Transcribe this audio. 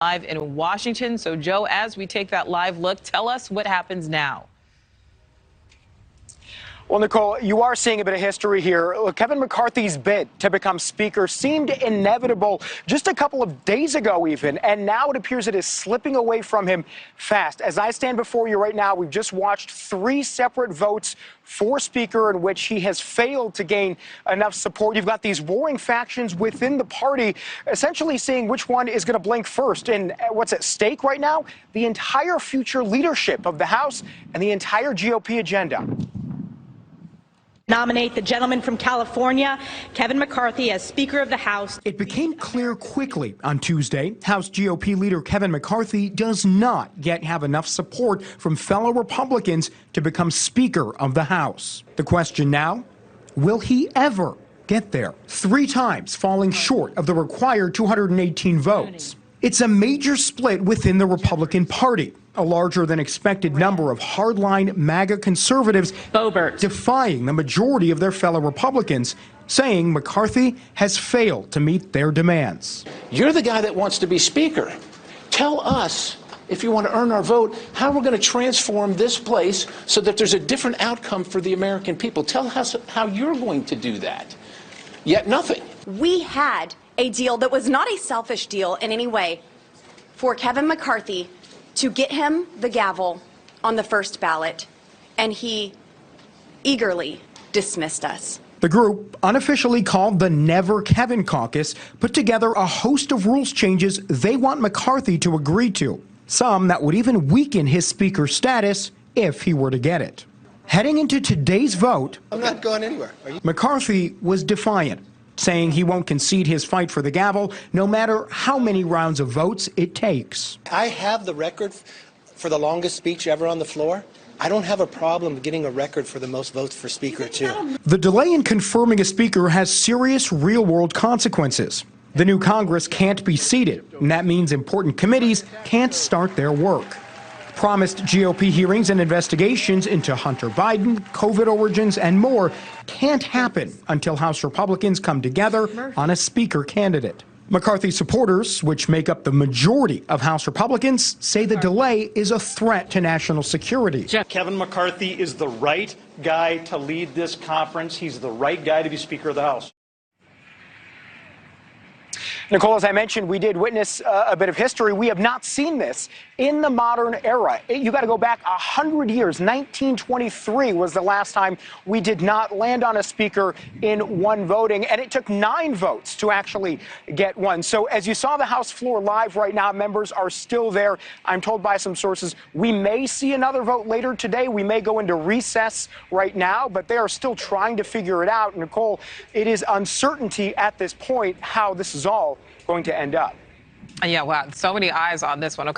Live in Washington. So, Joe, as we take that live look, tell us what happens now. Well, Nicole, you are seeing a bit of history here. Look, Kevin McCarthy's bid to become Speaker seemed inevitable just a couple of days ago even, and now it appears it is slipping away from him fast. As I stand before you right now, we've just watched 3 separate votes for Speaker in which he has failed to gain enough support. You've got these warring factions within the party essentially seeing which one is going to blink first. And what's at stake right now? The entire future leadership of the House and the entire GOP agenda. Nominate the gentleman from California, Kevin McCarthy, as Speaker of the House. It became clear quickly on Tuesday House GOP leader Kevin McCarthy does not yet have enough support from fellow Republicans to become Speaker of the House. The question now, will he ever get there? 3 times falling short of the required 218 votes. It's a major split within the Republican Party. A larger than expected number of hardline MAGA conservatives defying the majority of their fellow Republicans, saying McCarthy has failed to meet their demands. You're the guy that wants to be Speaker. Tell us, if you want to earn our vote, how we're going to transform this place so that there's a different outcome for the American people. Tell us how you're going to do that. Yet nothing. We had a deal that was not a selfish deal in any way for Kevin McCarthy to get him the gavel on the first ballot, and he eagerly dismissed us. The group, unofficially called the Never Kevin Caucus, put together a host of rules changes they want McCarthy to agree to, some that would even weaken his Speaker status if he were to get it. Heading into today's vote, I'm not going anywhere. McCarthy was defiant, saying he won't concede his fight for the gavel no matter how many rounds of votes it takes. I have the record for the longest speech ever on the floor. I don't have a problem getting a record for the most votes for Speaker, too. The delay in confirming a Speaker has serious real-world consequences. The new Congress can't be seated, and that means important committees can't start their work. Promised GOP hearings and investigations into Hunter Biden, COVID origins, and more can't happen until House Republicans come together on a Speaker candidate. McCarthy supporters, which make up the majority of House Republicans, say the delay is a threat to national security. Kevin McCarthy is the right guy to lead this conference. He's the right guy to be Speaker of the House. Nicole, as I mentioned, we did witness a bit of history. We have not seen this in the modern era. You got to go back 100 years. 1923 was the last time we did not land on a Speaker in one voting, and it took 9 votes to actually get one. So as you saw the House floor live right now, members are still there. I'm told by some sources we may see another vote later today. We may go into recess right now, but they are still trying to figure it out. Nicole, it is uncertainty at this point how this is all going to end up. Yeah, wow, so many eyes on this one. Okay.